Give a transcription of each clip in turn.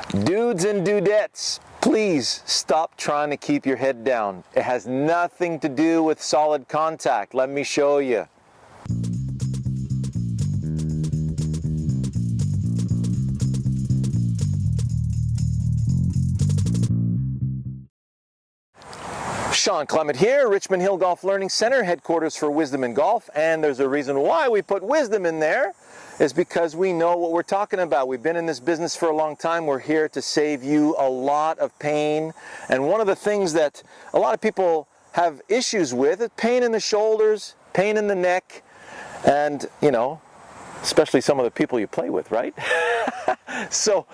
Dudes and dudettes, please stop trying to keep your head down. It has nothing to do with solid contact. Let me show you. Shawn Clement here, Richmond Hill Golf Learning Center, headquarters for Wisdom in Golf, and there's a reason why we put wisdom in there. Is because we know what we're talking about. We've been in this business for a long time. We're here to save you a lot of pain. And one of the things that a lot of people have issues with is pain in the shoulders, pain in the neck, and, you know, especially some of the people you play with, right? So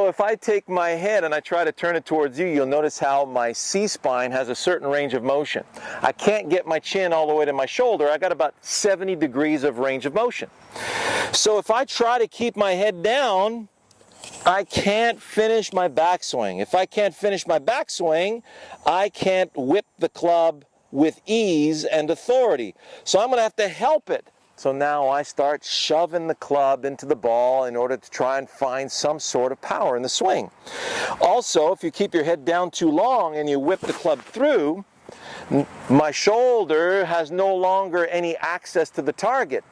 if I take my head and I try to turn it towards you, you'll notice how my C-spine has a certain range of motion. I can't get my chin all the way to my shoulder. I got about 70 degrees of range of motion. So if I try to keep my head down, I can't finish my backswing. If I can't finish my backswing, I can't whip the club with ease and authority. So I'm going to have to help it. So now I start shoving the club into the ball in order to try and find some sort of power in the swing. Also, if you keep your head down too long and you whip the club through, my shoulder has no longer any access to the target.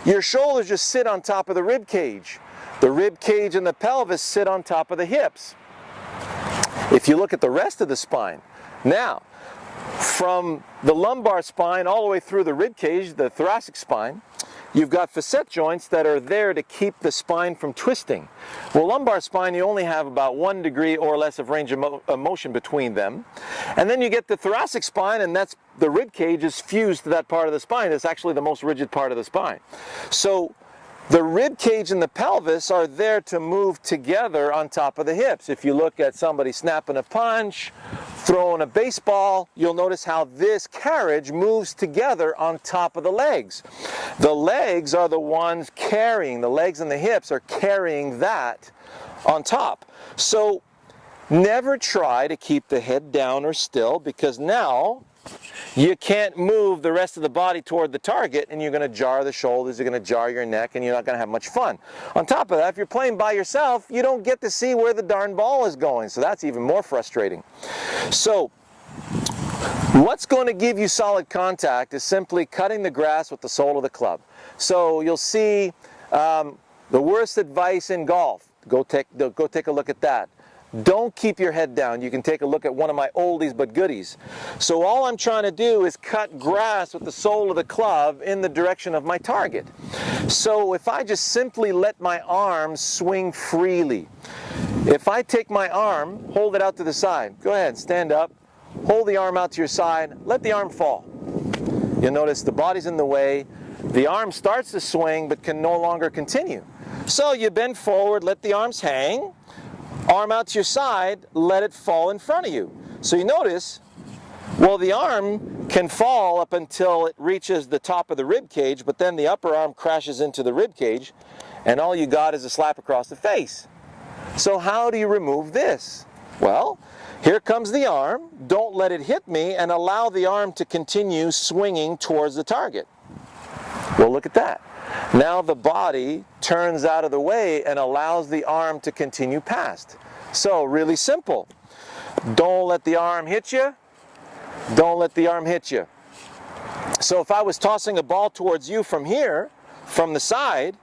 Your shoulders just sit on top of the rib cage. The rib cage and the pelvis sit on top of the hips. If you look at the rest of the spine, now, from the lumbar spine all the way through the rib cage, the thoracic spine, you've got facet joints that are there to keep the spine from twisting. Well, lumbar spine, you only have about 1 degree or less of range of motion between them. And then you get the thoracic spine, and that's the rib cage is fused to that part of the spine. It's actually the most rigid part of the spine. So the rib cage and the pelvis are there to move together on top of the hips. If you look at somebody snapping a punch, throwing a baseball, you'll notice how this carriage moves together on top of the legs. The legs are the ones carrying, the legs and the hips are carrying that on top. So never try to keep the head down or still, because now you can't move the rest of the body toward the target, and you're going to jar the shoulders, you're going to jar your neck, and you're not going to have much fun. On top of that, if you're playing by yourself, you don't get to see where the darn ball is going, so that's even more frustrating. So what's going to give you solid contact is simply cutting the grass with the sole of the club. So you'll see the worst advice in golf. Go take a look at that. Don't keep your head down. You can take a look at one of my oldies but goodies. So all I'm trying to do is cut grass with the sole of the club in the direction of my target. So if I just simply let my arms swing freely, if I take my arm, hold it out to the side, go ahead, stand up, hold the arm out to your side, let the arm fall. You'll notice the body's in the way, the arm starts to swing but can no longer continue. So you bend forward, let the arms hang, arm out to your side, let it fall in front of you. So you notice, well, the arm can fall up until it reaches the top of the rib cage, but then the upper arm crashes into the rib cage, and all you got is a slap across the face. So how do you remove this? Well, here comes the arm. Don't let it hit me, and allow the arm to continue swinging towards the target. Well, look at that. Now the body turns out of the way and allows the arm to continue past. So really simple. Don't let the arm hit you. Don't let the arm hit you. So if I was tossing a ball towards you from here, from the side,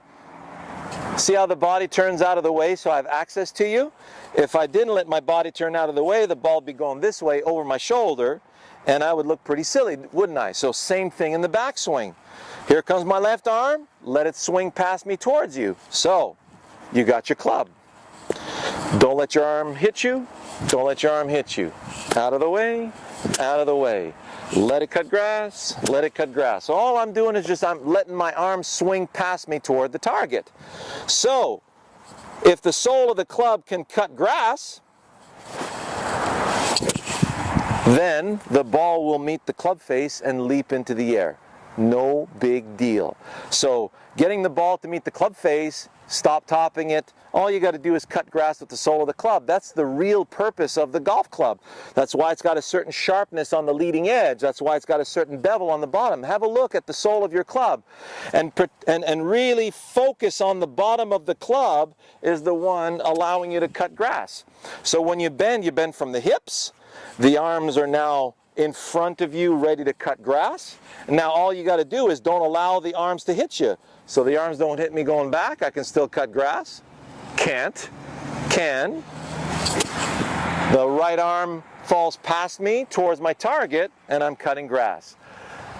see how the body turns out of the way so I have access to you? If I didn't let my body turn out of the way, the ball would be going this way over my shoulder, and I would look pretty silly, wouldn't I? So same thing in the backswing. Here comes my left arm, let it swing past me towards you. So, you got your club. Don't let your arm hit you, don't let your arm hit you. Out of the way, out of the way. Let it cut grass, let it cut grass. So all I'm doing is just I'm letting my arm swing past me toward the target. So, if the sole of the club can cut grass, then the ball will meet the club face and leap into the air. No big deal. So getting the ball to meet the club face stop topping it. All you got to do is cut grass with the sole of the club. That's the real purpose of the golf club. That's why it's got a certain sharpness on the leading edge. That's why it's got a certain bevel on the bottom. Have a look at the sole of your club and really focus on the bottom of the club is the one allowing you to cut grass. So when you bend from the hips. The arms are now in front of you, ready to cut grass. And now all you got to do is don't allow the arms to hit you. So the arms don't hit me going back. I can still cut grass. Can't. Can. The right arm falls past me towards my target, and I'm cutting grass.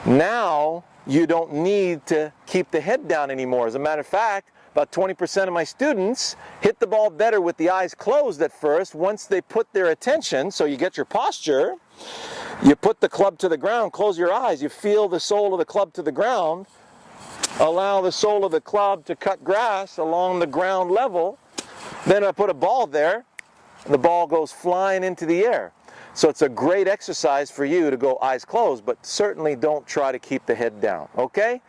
Now you don't need to keep the head down anymore. As a matter of fact, about 20% of my students hit the ball better with the eyes closed at first. Once they put their attention, so you get your posture, you put the club to the ground, close your eyes, you feel the sole of the club to the ground, allow the sole of the club to cut grass along the ground level. Then I put a ball there, and the ball goes flying into the air. So it's a great exercise for you to go eyes closed, but certainly don't try to keep the head down, okay?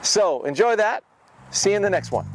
So enjoy that. See you in the next one.